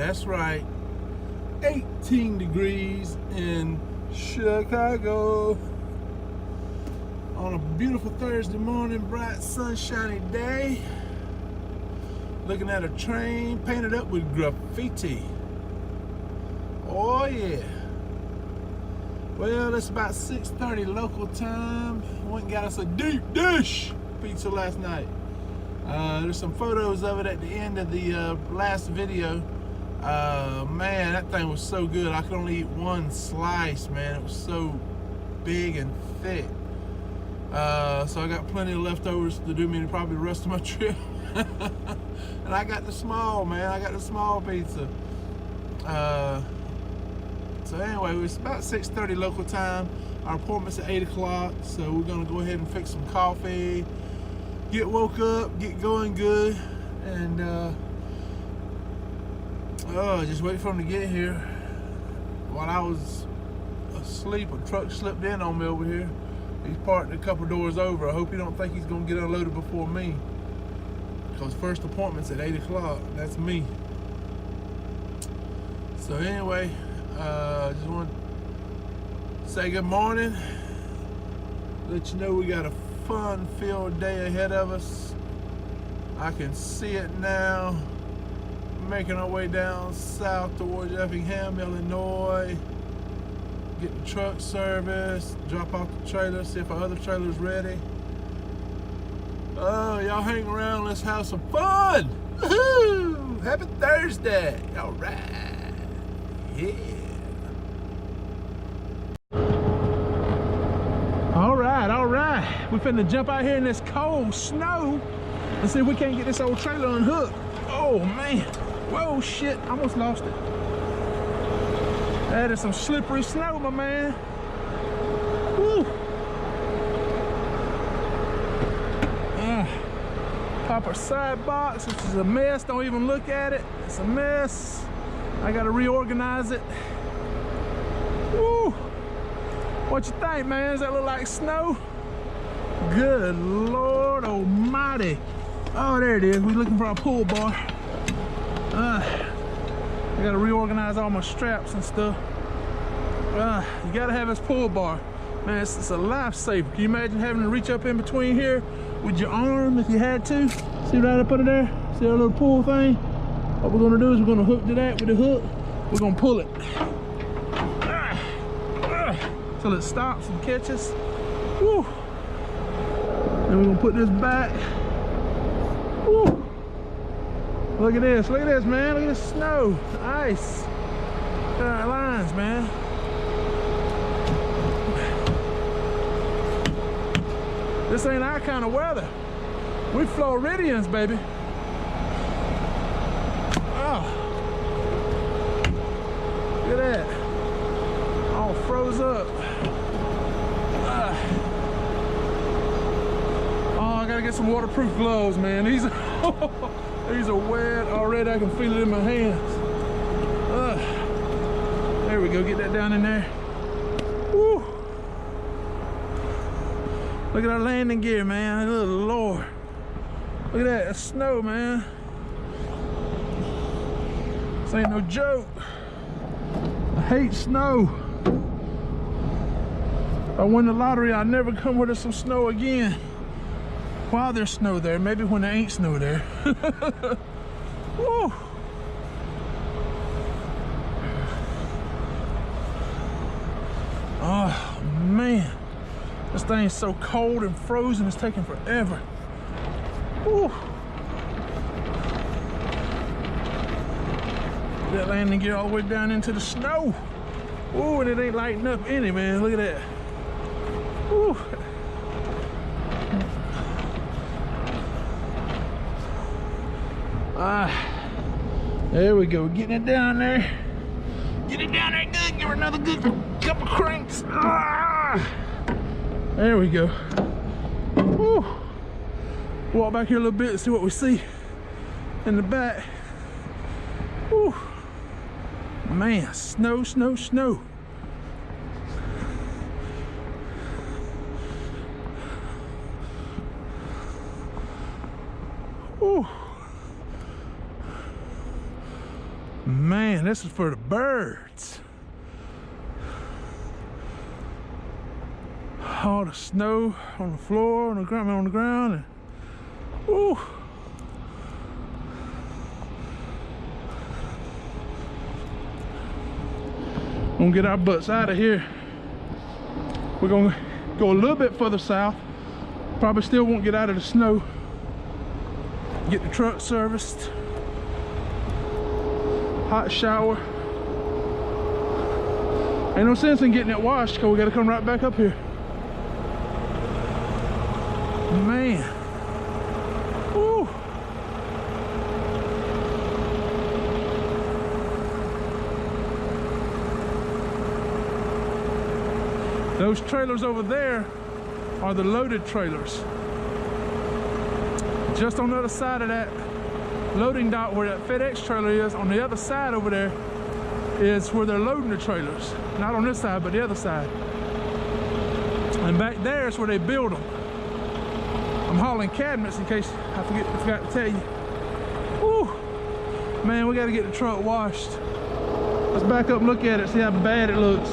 That's right. 18 degrees in Chicago on a beautiful Thursday morning, bright sunshiny day. Looking at a train painted up with graffiti. Oh yeah. Well, it's about 6:30 local time. Went and got us a deep dish pizza last night. There's some photos of it at the end of the last video. Man, that thing was so good. I could only eat one slice, man. It was so big and thick. So I got plenty of leftovers to do me probably the rest of my trip. And I got the small, man. I got the small pizza. So anyway, it's about 6:30 local time. Our appointment's at 8 o'clock, so we're gonna go ahead and fix some coffee, get woke up, get going good, and just wait for him to get here. While I was asleep, a truck slipped in on me over here. He's parked a couple doors over. I hope you don't think he's gonna get unloaded before me, because first appointment's at 8 o'clock. That's me. So anyway, just want to say good morning. Let you know we got a fun-filled day ahead of us. I can see it now. Making our way down south towards Effingham, Illinois. Get the truck serviced, drop off the trailer, see if our other trailer's ready. Oh, y'all hang around, let's have some fun! Woohoo! Happy Thursday! All right, yeah. All right. We finna jump out here in this cold snow and see if we can't get this old trailer unhooked. Oh man, whoa, shit, almost lost it. That is some slippery snow, my man. Woo. Pop our side box, which is a mess. Don't even look at it. It's a mess. I gotta reorganize it. Woo. What you think, man? Does that look like snow? Good Lord Almighty. Oh, there it is. We're looking for a pull bar. I gotta reorganize all my straps and stuff. You gotta have this pull bar. Man, it's a lifesaver. Can you imagine having to reach up in between here with your arm if you had to? See right up under there? See that little pull thing? What we're gonna do is we're gonna hook to that with the hook. We're gonna pull it till it stops and catches. Woo. Then we're gonna put this back. Woo. Look at this, man. Look at this snow, ice. Lines, man. This ain't our kind of weather. We Floridians, baby. Oh, look at that. All froze up. Oh, I gotta get some waterproof gloves, man. These are wet already. I can feel it in my hands. There we go. Get that down in there. Woo. Look at our landing gear, man. Good Lord. Look at that. That's snow, man. This ain't no joke. I hate snow. If I win the lottery, I'll never come where there's some snow again. While there's snow there, maybe when there ain't snow there. Woo. Oh man, this thing's so cold and frozen, it's taking forever. Woo. That landing gear all the way down into the snow. Ooh, and it ain't lighting up any, man. Look at that. Woo. There we go, getting it down there. Get it down there good, give her another good couple cranks. There we go. Woo. Walk back here a little bit and see what we see in the back. Woo. Man, snow, snow, snow. Woo. Man. Man, this is for the birds. All the snow on the floor, on the ground, and woo. Gonna get our butts out of here. We're gonna go a little bit further south. Probably still won't get out of the snow. Get the truck serviced. Hot shower. Ain't no sense in getting it washed because we gotta come right back up here. Man. Woo. Those trailers over there are the loaded trailers. Just on the other side of that loading dock where that FedEx trailer is, on the other side over there is where they're loading the trailers. Not on this side, but the other side. And back there is where they build them. I'm hauling cabinets in case I forgot to tell you. Woo! Man, we gotta get the truck washed. Let's back up and look at it, see how bad it looks.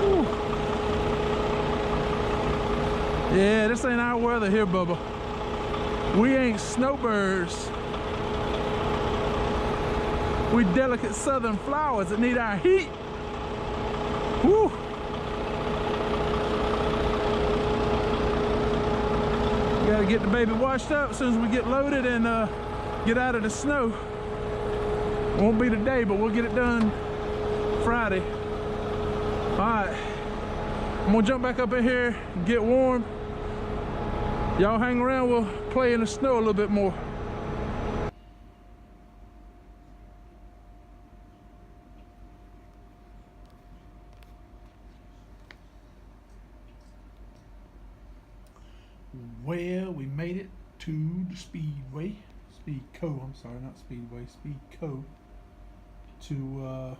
Woo. Yeah, this ain't our weather here, Bubba. We ain't snowbirds. We delicate southern flowers that need our heat. Woo! Gotta get the baby washed up as soon as we get loaded and get out of the snow. Won't be today, but we'll get it done Friday. Alright, I'm gonna jump back up in here and get warm. Y'all hang around, we'll play in the snow a little bit more. Well, we made it to the Speedway, Speedco, I'm sorry, not Speedway, Speedco, to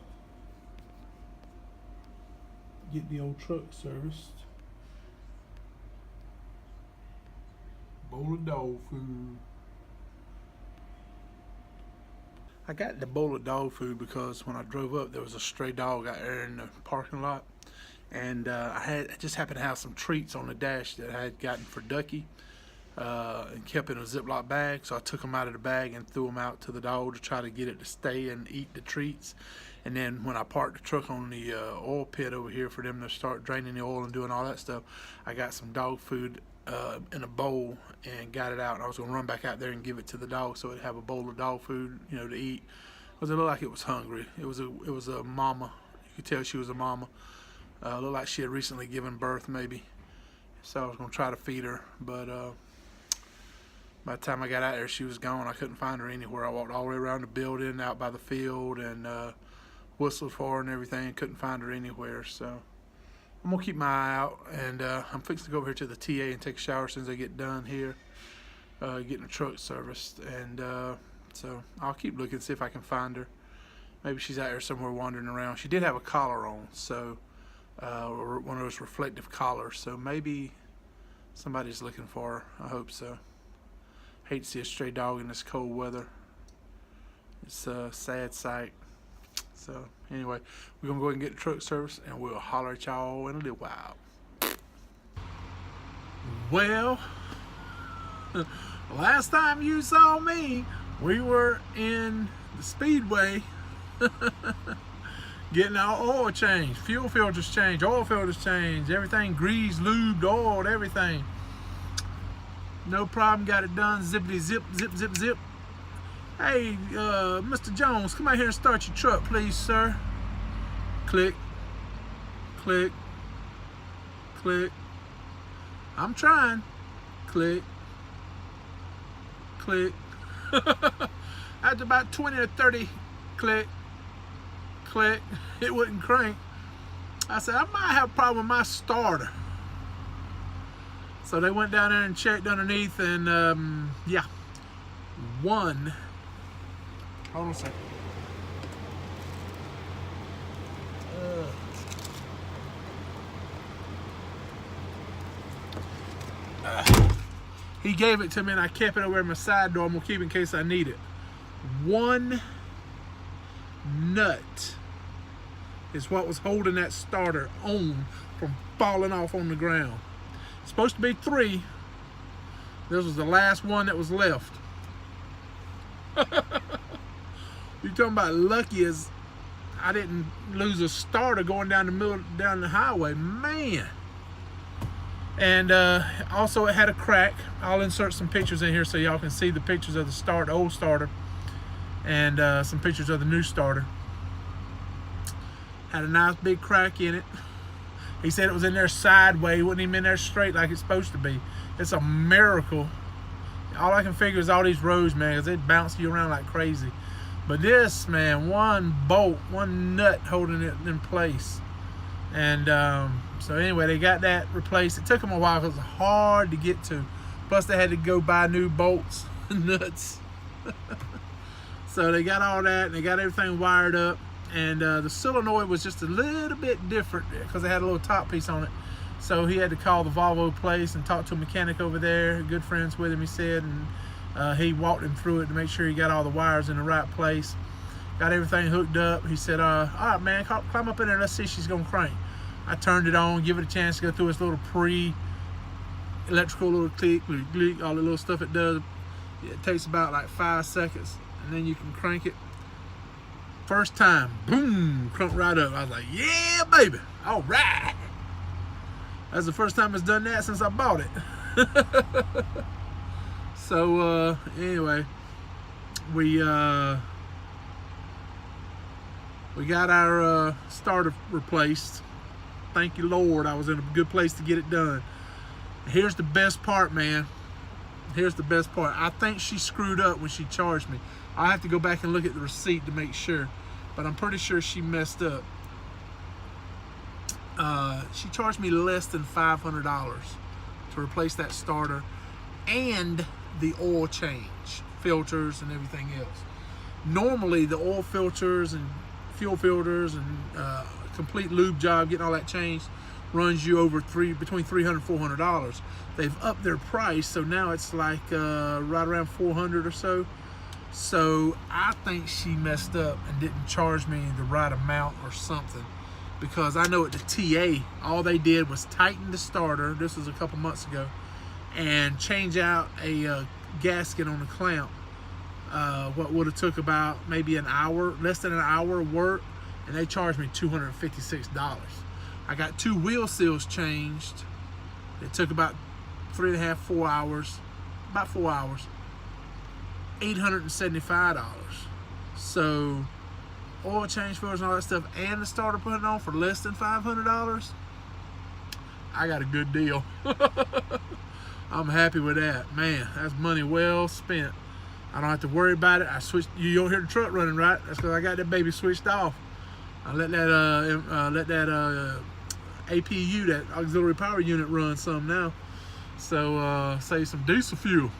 get the old truck serviced. Bowl of dog food. I got the bowl of dog food because when I drove up, there was a stray dog out there in the parking lot. And I just happened to have some treats on the dash that I had gotten for Ducky and kept in a Ziploc bag. So I took them out of the bag and threw them out to the dog to try to get it to stay and eat the treats. And then when I parked the truck on the oil pit over here for them to start draining the oil and doing all that stuff, I got some dog food in a bowl and got it out. And I was going to run back out there and give it to the dog so it'd have a bowl of dog food, you know, to eat. Because it looked like it was hungry. It was a mama. You could tell she was a mama. Looked like she had recently given birth, maybe. So I was going to try to feed her, but by the time I got out there, she was gone. I couldn't find her anywhere. I walked all the way around the building, out by the field, and whistled for her and everything. Couldn't find her anywhere, so I'm going to keep my eye out, and I'm fixing to go over here to the TA and take a shower as soon as I get done here, getting the truck serviced, and so I'll keep looking, see if I can find her. Maybe she's out there somewhere wandering around. She did have a collar on, so one of those reflective collars, so maybe somebody's looking for her. I hope so. Hate to see a stray dog in this cold weather. It's a sad sight. So anyway, we're gonna go ahead and get the truck service, and we'll holler at y'all in a little while. Well, last time you saw me, we were in the Speedway getting our oil changed, fuel filters changed, oil filters changed, everything greased, lubed, oiled, everything. No problem, got it done, zippity zip, zip, zip, zip. Hey, Mr. Jones, come out here and start your truck, please, sir. Click, click, click. I'm trying. Click, click. After about 20 or 30 click, click, it wouldn't crank. I said, I might have a problem with my starter. So they went down there and checked underneath, and yeah, one. Hold on a second. He gave it to me and I kept it over in my side door. I'm gonna keep it in case I need it. One nut is what was holding that starter on from falling off on the ground. It's supposed to be 3. This was the last one that was left. You're talking about lucky as I didn't lose a starter going down the highway, man. And also it had a crack. I'll insert some pictures in here so y'all can see the pictures of the old starter, and some pictures of the new starter. Had a nice big crack in it. He said it was in there sideways, wasn't even in there straight like it's supposed to be. It's a miracle. All I can figure is all these roads, man, because they bounce you around like crazy. But this, man, one bolt, one nut holding it in place. And so anyway, they got that replaced. It took them a while because it was hard to get to. Plus they had to go buy new bolts and nuts. So they got all that, and they got everything wired up. And the solenoid was just a little bit different because it had a little top piece on it. So he had to call the Volvo place and talk to a mechanic over there. Good friends with him, he said, and he walked him through it to make sure he got all the wires in the right place. Got everything hooked up. He said, all right, man, climb up in there, let's see if she's gonna crank. I turned it on, give it a chance to go through its little electrical little click, all the little stuff it does. It takes about like 5 seconds, and then you can crank it. First time, boom, crunk right up. I was like, yeah, baby, all right. That's the first time it's done that since I bought it. So anyway, we got our starter replaced. Thank you, Lord. I was in a good place to get it done. Here's the best part, man. Here's the best part. I think she screwed up when she charged me. I have to go back and look at the receipt to make sure, but I'm pretty sure she messed up. She charged me less than $500 to replace that starter and the oil change, filters and everything else. Normally the oil filters and fuel filters and complete lube job, getting all that changed, runs you over between $300 and $400. They've upped their price, so now it's like right around $400 or so. So I think she messed up and didn't charge me the right amount or something, because I know at the TA, all they did was tighten the starter. This was a couple months ago, and change out a gasket on the clamp. What would have took about maybe an hour, less than an hour of work, and they charged me $256. I got 2 wheel seals changed. It took about 3.5, 4 hours, about 4 hours, $875. So oil change filters and all that stuff, and the starter put it on for less than $500. I got a good deal. I'm happy with that, man. That's money well spent. I don't have to worry about it. I switched. You don't hear the truck running, right? That's because I got that baby switched off. I let that APU, that auxiliary power unit, run some now. So save some diesel fuel.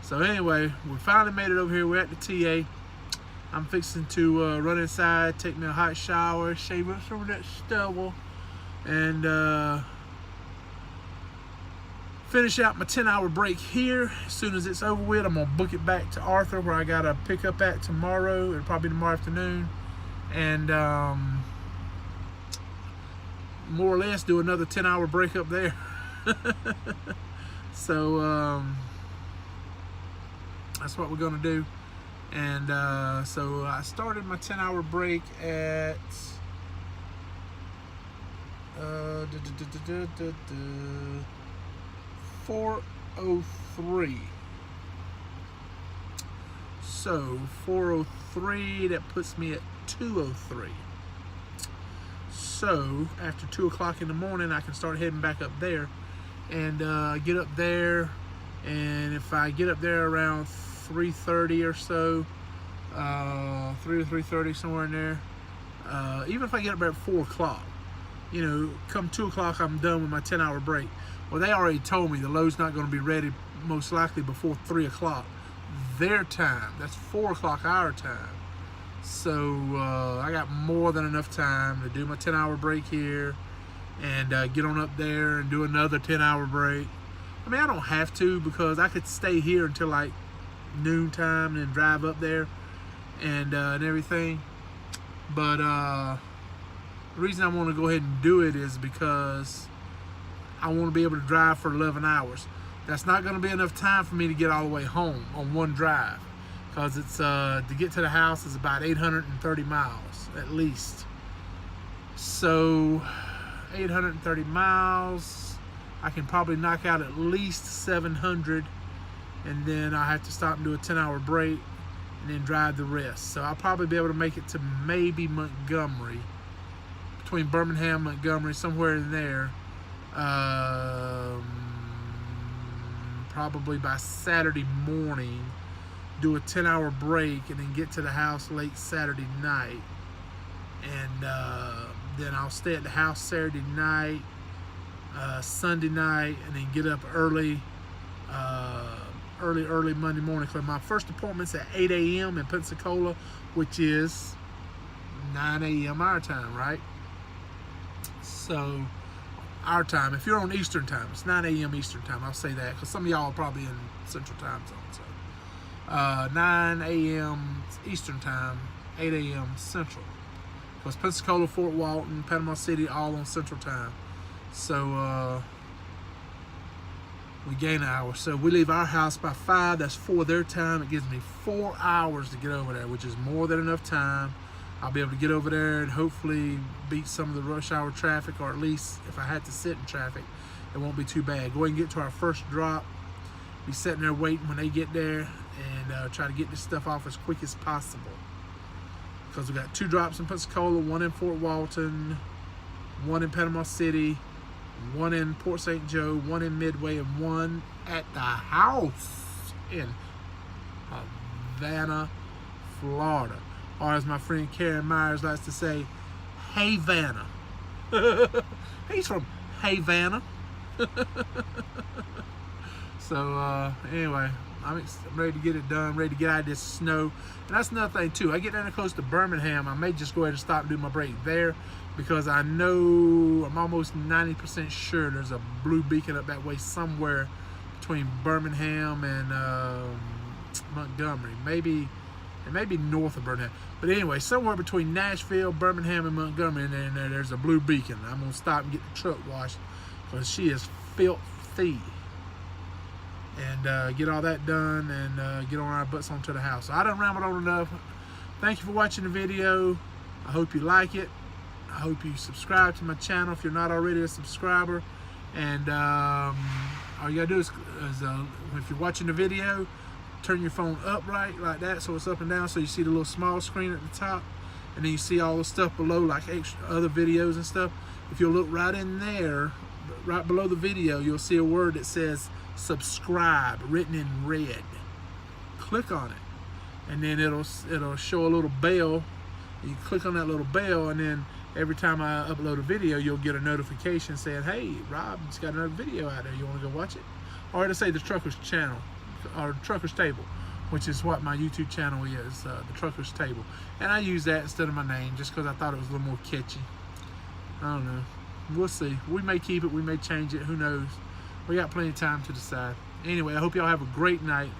So anyway, we finally made it over here. We're at the TA. I'm fixing to run inside, take me a hot shower, shave up some of that stubble, and finish out my 10-hour break here. As soon as it's over with, I'm gonna book it back to Arthur, where I gotta pick up at tomorrow. It'll probably be tomorrow afternoon, and more or less do another 10-hour break up there. So that's what we're gonna do. And so I started my 10-hour break at 4:03. So 4:03, that puts me at 2:03. So after 2 o'clock in the morning, I can start heading back up there, and get up there. And if I get up there around 3:30 or so, 3 to 3:30, somewhere in there, even if I get up there at 4 o'clock, you know, come 2 o'clock, I'm done with my 10-hour break. Well, they already told me the load's not going to be ready most likely before 3 o'clock their time. That's 4 o'clock our time. So I got more than enough time to do my 10-hour break here, and get on up there and do another 10-hour break, I mean, I don't have to, because I could stay here until like noontime and then drive up there and everything. But the reason I want to go ahead and do it is because I want to be able to drive for 11 hours. That's not going to be enough time for me to get all the way home on one drive, because it's to get to the house is about 830 miles at least. So 830 miles, I can probably knock out at least 700, and then I have to stop and do a 10-hour break and then drive the rest. So I'll probably be able to make it to maybe Montgomery, between Birmingham and Montgomery, somewhere in there, probably by Saturday morning, do a 10-hour break, and then get to the house late Saturday night. And then I'll stay at the house Saturday night, Sunday night, and then get up early Monday morning. Because my first appointment's at 8 a.m. in Pensacola, which is 9 a.m. our time, right? So our time, if you're on Eastern time, it's 9 a.m. Eastern time. I'll say that because some of y'all are probably in Central time zone. So 9 a.m. Eastern time, 8 a.m. Central. Because Pensacola, Fort Walton, Panama City, all on Central time. So we gain an hour. So we leave our house by 5. That's 4 their time. It gives me 4 hours to get over there, which is more than enough time. I'll be able to get over there and hopefully beat some of the rush hour traffic, or at least if I had to sit in traffic, it won't be too bad. Go ahead and get to our first drop. Be sitting there waiting when they get there, and try to get this stuff off as quick as possible. Because we got 2 drops in Pensacola, 1 in Fort Walton, 1 in Panama City, 1 in Port St. Joe, 1 in Midway, and 1 at the house in Havana, Florida. Or as my friend Karen Myers likes to say, Havana. He's from Havana. So anyway, I'm ready to get it done, ready to get out of this snow. And that's another thing too. I get down close to Birmingham, I may just go ahead and stop and do my break there, because I know, I'm almost 90% sure there's a blue beacon up that way somewhere between Birmingham and Montgomery. It may be north of Birmingham. But anyway, somewhere between Nashville, Birmingham, and Montgomery, and then there's a blue beacon. I'm going to stop and get the truck washed, because she is filthy. And get all that done, and get on our butts onto the house. So I done rambled on enough. Thank you for watching the video. I hope you like it. I hope you subscribe to my channel if you're not already a subscriber. And all you gotta do is if you're watching the video, turn your phone upright like that, so it's up and down, so you see the little small screen at the top, and then you see all the stuff below, like extra other videos and stuff. If you'll look right in there, right below the video, you'll see a word that says subscribe written in red. Click on it, and then it'll show a little bell. You click on that little bell, and then every time I upload a video, you'll get a notification saying, hey, Rob just got another video out there, you want to go watch it? Or it'll say the Truckers channel, or Truckers Table, which is what my YouTube channel is, the Truckers Table. And I use that instead of my name just because I thought it was a little more catchy. I don't know. We'll see. We may keep it, we may change it, who knows. We got plenty of time to decide. Anyway, I hope y'all have a great night,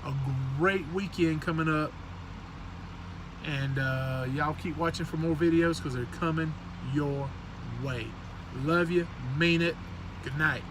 a great weekend coming up. And y'all keep watching for more videos, because they're coming your way. Love you, mean it. Good night.